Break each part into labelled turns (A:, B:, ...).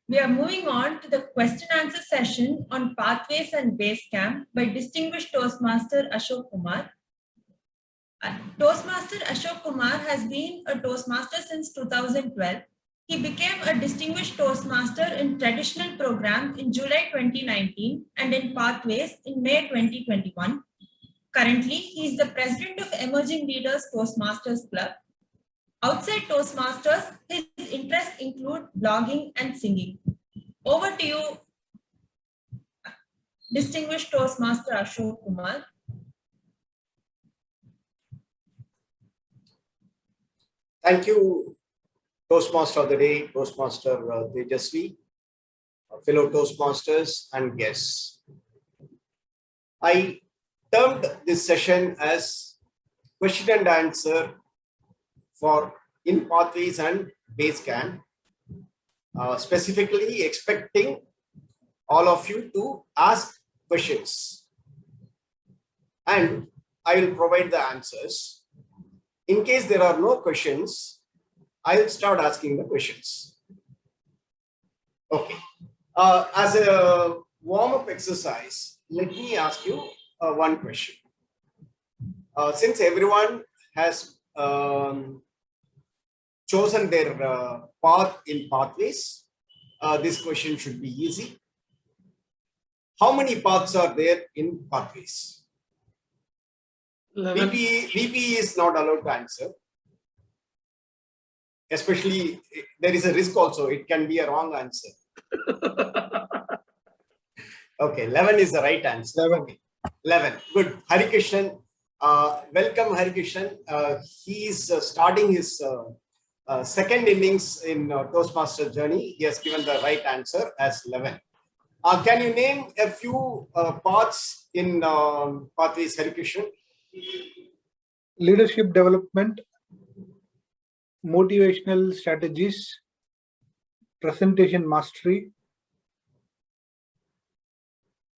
A: We are moving on to the question answer session on pathways and base camp by distinguished Toastmaster Ashok Kumar. Toastmaster Ashok Kumar has been a Toastmaster since 2012. He became a distinguished Toastmaster in traditional program in July 2019 and in pathways in May 2021. Currently, he is the president of Emerging Leaders Toastmasters Club. Outside Toastmasters, his interests include blogging and singing. Over to you, distinguished Toastmaster Ashok Kumar.
B: Thank you, Toastmaster of the Day, Toastmaster Tejasvi, fellow Toastmasters and guests. I termed this session as question and answer for in pathways and base camp, specifically expecting all of you to ask questions. And I will provide the answers. In case there are no questions, I will start asking the questions. Okay. As a warm-up exercise, let me ask you one question. Since everyone has chosen their path in pathways, this question should be easy. How many paths are there in pathways? VP is not allowed to answer. Especially, there is a risk also. It can be a wrong answer. Okay, 11 is the right answer. 11. Good. Harikishan, welcome Harikishan. He is starting his second innings in Toastmaster journey. He has given the right answer as 11. Can you name a few paths in pathways, Harikishan?
C: Leadership development, motivational strategies, presentation mastery,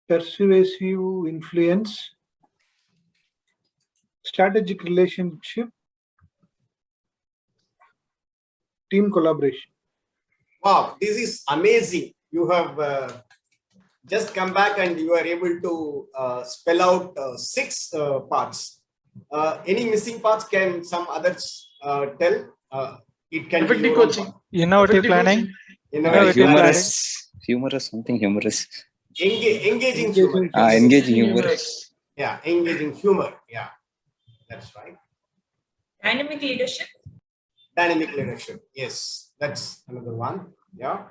C: persuasive influence, strategic relationship, team collaboration.
B: Wow, this is amazing. You have just come back and you are able to spell out 6 parts. Any missing parts can some others tell? It can be
D: coaching.
E: Innovative planning.
F: Humorous, something humorous.
B: Engaging humor.
F: Engaging humorous.
B: Yeah, engaging humor. Yeah, that's right.
A: Dynamic leadership.
B: Dynamic leadership. Yes, that's another one. Yeah.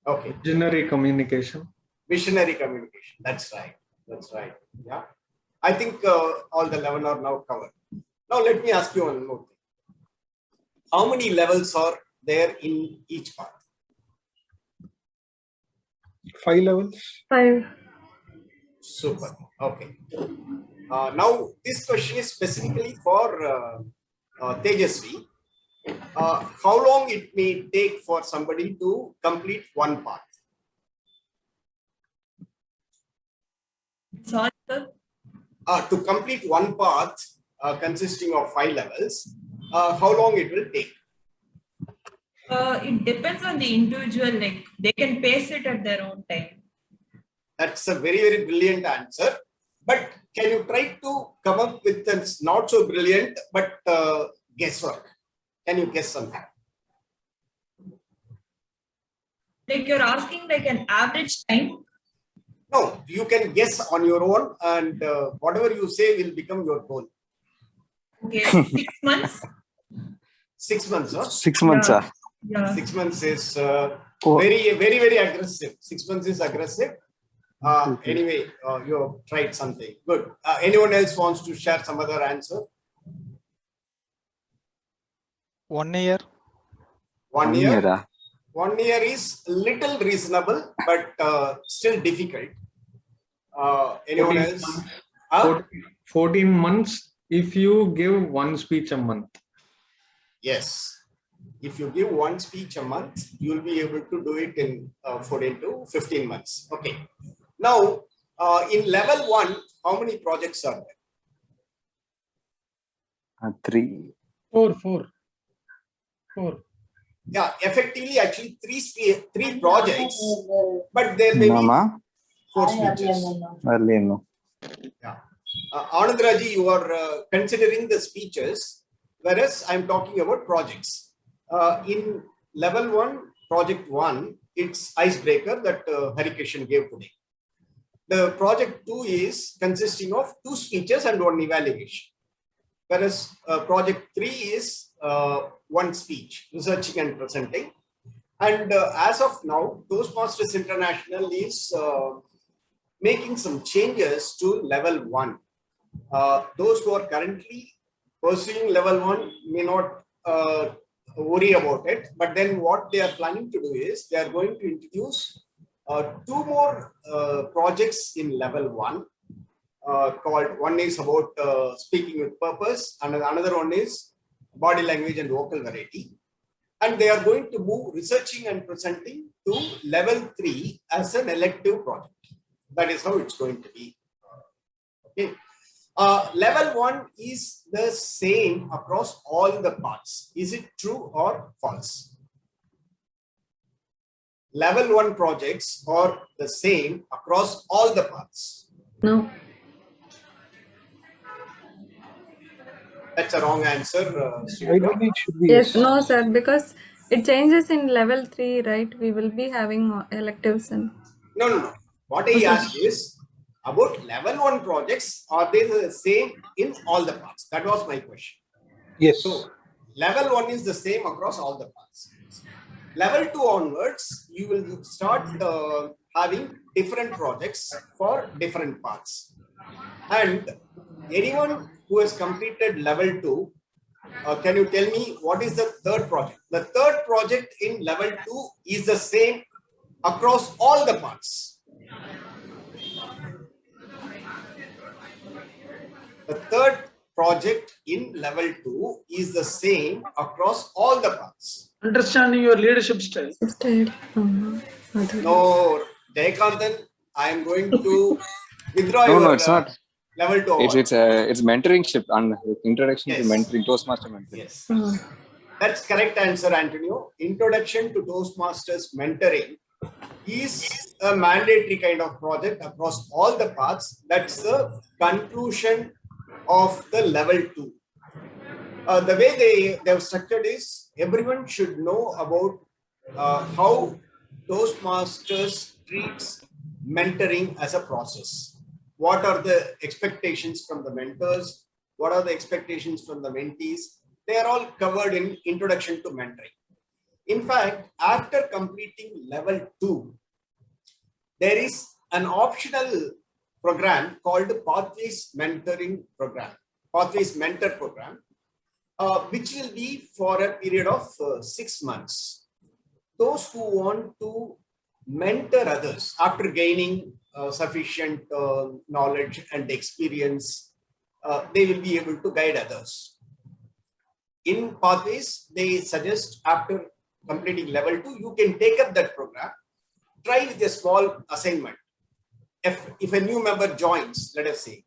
B: Okay.
D: Visionary communication.
B: Visionary communication. That's right. That's right. Yeah. I think all the 11 are now covered. Now let me ask you one more thing. How many levels are there in each path?
C: 5 levels.
G: 5.
B: Super. Okay. Now this question is specifically for Tejasvi. How long it may take for somebody to complete one path?
A: Sorry, sir.
B: To complete one path consisting of 5 levels, how long it will take?
A: It depends on the individual. Like they can pace it at their own time.
B: That's a very, very brilliant answer. But can you try to come up with a not so brilliant, but guesswork? Can you guess something?
A: Like you're asking like an average time.
B: No, you can guess on your own, and whatever you say will become your goal.
A: Okay, 6 months.
B: 6 months, huh?
F: 6 months.
A: Yeah.
B: 6 months is very, very, very aggressive. 6 months is aggressive. Anyway, you have tried something. Good. Anyone else wants to share some other answer?
E: 1 year.
B: 1 year. 1 year is little reasonable, but still difficult. Anyone
D: 14
B: else?
D: months. 14 months if you give one speech a month.
B: Yes. If you give one speech a month, you will be able to do it in 14 to 15 months. Okay. Now, in level 1, how many projects are there?
F: 3.
D: 4.
B: Yeah, effectively, actually three projects, but there may be
F: Mama,
B: 4 speeches.
F: early no.
B: Yeah. Anandraji, you are considering the speeches, whereas I'm talking about projects. In level 1, project 1, it's icebreaker that Harikishan gave today. The project 2 is consisting of 2 speeches and 1 evaluation. Whereas project 3 is 1 speech, researching and presenting. And as of now, Toastmasters International is making some changes to level 1. Those who are currently pursuing level 1 may not worry about it, but then what they are planning to do is they are going to introduce 2 more projects in level 1 called, one is about speaking with purpose and another one is body language and vocal variety. And they are going to move researching and presenting to level 3 as an elective project. That is how it's going to be. Okay. Level 1 is the same across all the parts. Is it true or false? Level 1 projects are the same across all the parts.
G: No.
B: That's a wrong answer.
C: Ideally, it should be
G: Yes,
C: yes.
G: no, sir, because it changes in level 3, right? We will be having electives and.
B: No. What I asked is about level 1 projects. Are they the same in all the parts? That was my question.
C: Yes.
B: So level 1 is the same across all the parts. Level 2 onwards, you will start having different projects for different parts. And anyone who has completed level 2, can you tell me what is the third project? The third project in level 2 is the same across all the parts. The third project in level 2 is the same across all the parts.
H: Understanding your leadership style.
B: No, Jayakanthan, I am going to withdraw
F: No,
B: your
F: it's not.
B: level 2 award.
F: It's mentoringship and introduction to
B: Yes.
F: mentoring, Toastmaster mentoring.
B: Yes. That's correct answer, Antonio. Introduction to Toastmasters mentoring is a mandatory kind of project across all the parts. That's the conclusion of the level 2. The way they have structured is everyone should know about how Toastmasters treats mentoring as a process. What are the expectations from the mentors? What are the expectations from the mentees? They are all covered in Introduction to Mentoring. In fact, after completing level 2, there is an optional program called Pathways Mentoring Program, Pathways Mentor Program, which will be for a period of 6 months. Those who want to mentor others after gaining sufficient knowledge and experience, they will be able to guide others. In Pathways, they suggest after completing level 2, you can take up that program, try with a small assignment. If a new member joins, let us say,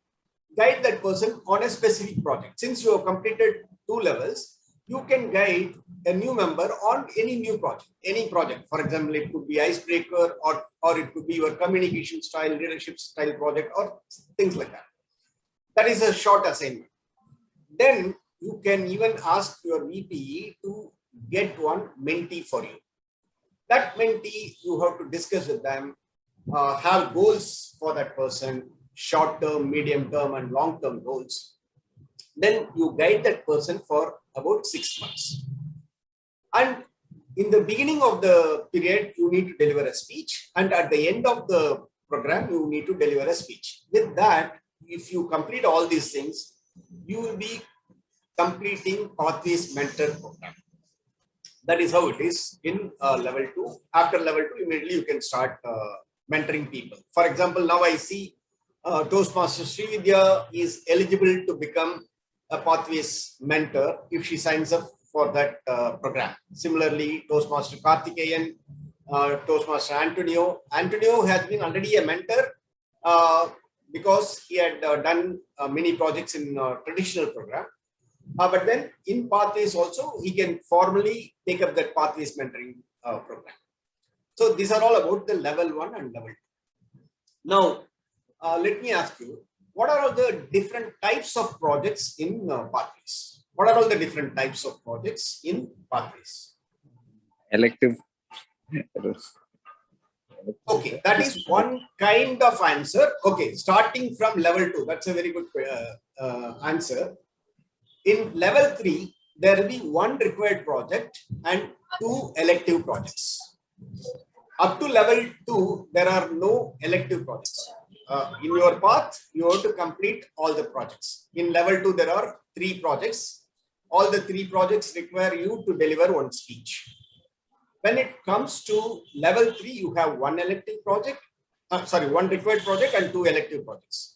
B: guide that person on a specific project. Since you have completed 2 levels, you can guide a new member on any new project, any project. For example, it could be icebreaker or it could be your communication style, leadership style project or things like that. That is a short assignment. Then you can even ask your VPE to get one mentee for you. That mentee, you have to discuss with them, have goals for that person, short term, medium term, and long term goals. Then you guide that person for about 6 months. And in the beginning of the period, you need to deliver a speech. And at the end of the program, you need to deliver a speech. With that, if you complete all these things, you will be completing Pathways Mentor Program. That is how it is in level 2. After level 2, immediately you can start mentoring people. For example, now I see Toastmaster Srividya is eligible to become a Pathways mentor if she signs up for that program. Similarly, Toastmaster Karthikeyan, Toastmaster Antonio. Antonio has been already a mentor because he had done many projects in traditional program. But then in Pathways also, he can formally take up that Pathways mentoring program. So these are all about the level 1 and level 2. Now, let me ask you, what are all the different types of projects in Pathways? What are all the different types of projects in Pathways?
F: Elective.
B: Okay, that is one kind of answer. Okay, starting from level 2, that's a very good answer. In level 3, there will be one required project and 2 elective projects. Up to level 2, there are no elective projects. In your path, you have to complete all the projects. In level 2, there are 3 projects. All the 3 projects require you to deliver one speech. When it comes to level 3, you have one elective project, one required project and 2 elective projects.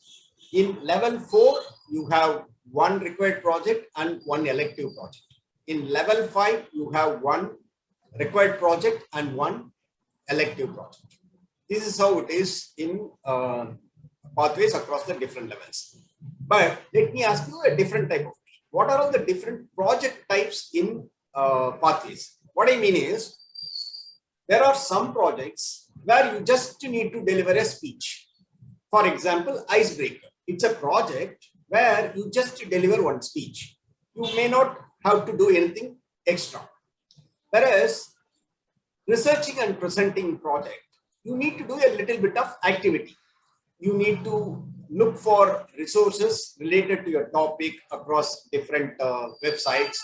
B: In level 4, you have one required project and 1 elective project. In level 5, you have one required project and 1 elective project. This is how it is in Pathways across the different levels. But let me ask you a different type of question. What are all the different project types in Pathways? What I mean is, there are some projects where you just need to deliver a speech. For example, Icebreaker. It's a project where you just deliver one speech. You may not have to do anything extra. Whereas researching and presenting project, you need to do a little bit of activity. You need to look for resources related to your topic across different websites,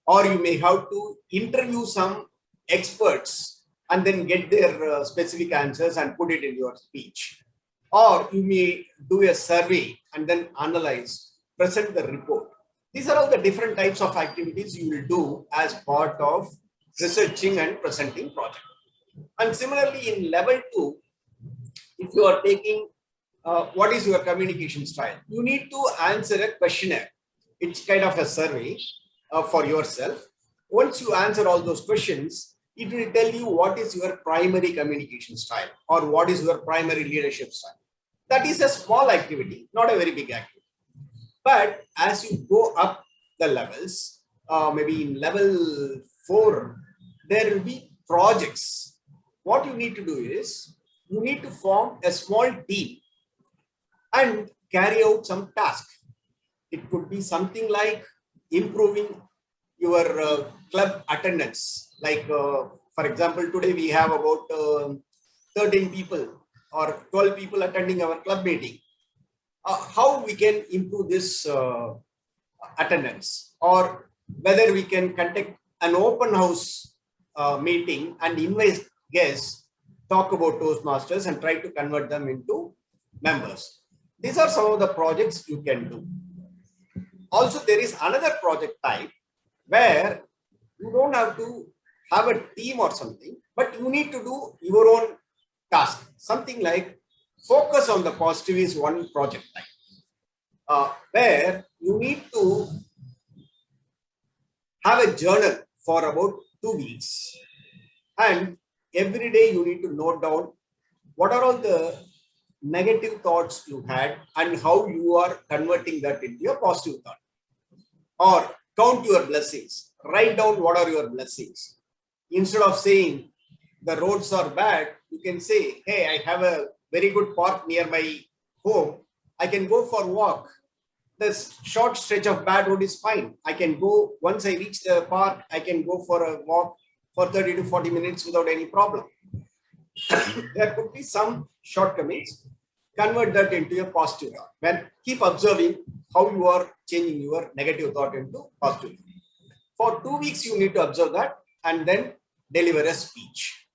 B: or you may have to interview some experts and then get their specific answers and put it in your speech. Or you may do a survey and then analyze, present the report. These are all the different types of activities you will do as part of researching and presenting project. And similarly, in level 2, if you are taking what is your communication style, you need to answer a questionnaire. It's kind of a survey for yourself. Once you answer all those questions, it will tell you what is your primary communication style or what is your primary leadership style. That is a small activity, not a very big activity. But as you go up the levels, maybe in level 4, there will be projects. What you need to do is, you need to form a small team and carry out some task. It could be something like improving your club attendance. Like, for example, today we have about 13 people or 12 people attending our club meeting. How we can improve this attendance, or whether we can conduct an open house meeting and invite guests, talk about Toastmasters and try to convert them into members. These are some of the projects you can do. Also, there is another project type where you don't have to have a team or something, but you need to do your own task. Something like focus on the positive is one project type, where you need to have a journal for about 2 weeks. And every day you need to note down what are all the negative thoughts you had and how you are converting that into a positive thought. Or count your blessings. Write down what are your blessings. Instead of saying the roads are bad, you can say, hey, I have a very good park near my home. I can go for a walk. This short stretch of bad road is fine. I can go, once I reach the park, I can go for a walk for 30 to 40 minutes without any problem. There could be some shortcomings. Convert that into a positive thought. When keep observing how you are changing your negative thought into positive. For 2 weeks, you need to observe that and then deliver a speech.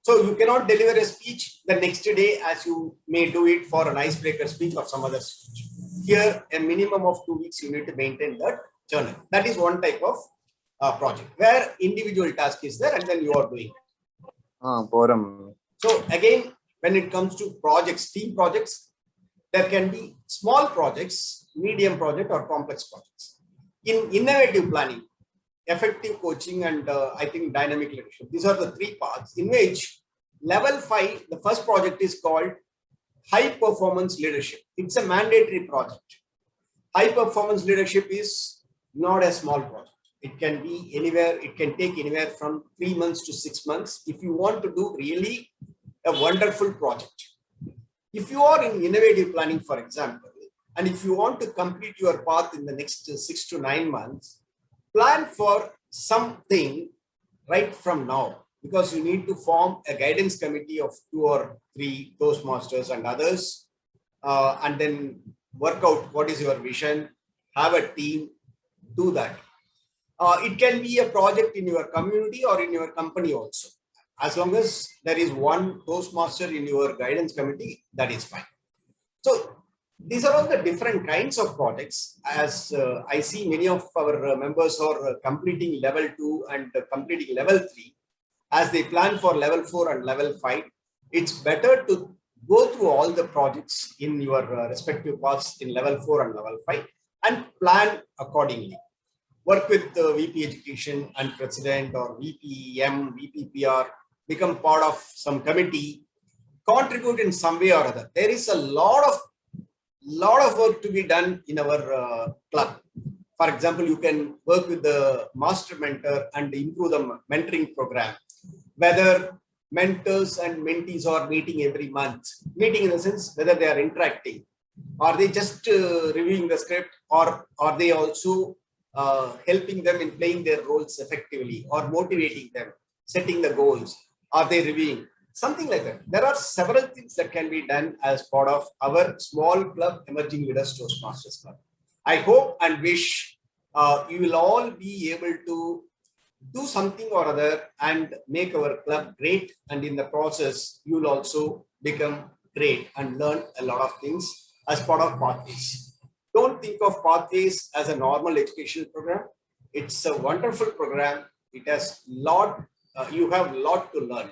B: So you cannot deliver a speech the next day as you may do it for an icebreaker speech or some other speech. Here, a minimum of 2 weeks, you need to maintain that journal. That is one type of project where individual task is there and then you are doing it. So again, when it comes to projects, team projects, there can be small projects, medium project or complex projects. In innovative planning, effective coaching and I think dynamic leadership, these are the 3 paths in which level 5, the first project is called high performance leadership. It's a mandatory project. High performance leadership is not a small project. It can be anywhere, it can take anywhere from 3 months to 6 months if you want to do really a wonderful project. If you are in innovative planning, for example, and if you want to complete your path in the next 6 to 9 months, plan for something right from now, because you need to form a guidance committee of 2 or 3 Toastmasters and others, and then work out what is your vision, have a team, do that. It can be a project in your community or in your company also. As long as there is one Toastmaster in your guidance committee, that is fine. So these are all the different kinds of projects. As I see many of our members are completing level 2 and completing level 3. As they plan for level 4 and level 5, it's better to go through all the projects in your respective paths in level 4 and level 5 and plan accordingly. Work with the VP Education and President or VPM, VPPR, become part of some committee, contribute in some way or other. There is a lot of work to be done in our club. For example, you can work with the master mentor and improve the mentoring program. Whether mentors and mentees are meeting every month, meeting in the sense whether they are interacting, are they just reviewing the script, or are they also helping them in playing their roles effectively, or motivating them, setting the goals, are they reviewing, something like that. There are several things that can be done as part of our small club, Emerging Leaders Toastmasters Club. I hope and wish you will all be able to do something or other and make our club great, and in the process you will also become great and learn a lot of things as part of Pathways. Don't think of Pathways as a normal educational program. It's a wonderful program. It has you have a lot to learn,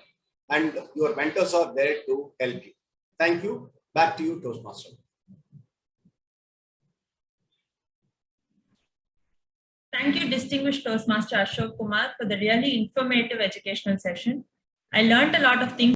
B: and your mentors are there to help you. Thank you. Back to you, Toastmaster.
A: Thank you, distinguished Toastmaster Ashok Kumar, for the really informative educational session. I learned a lot of things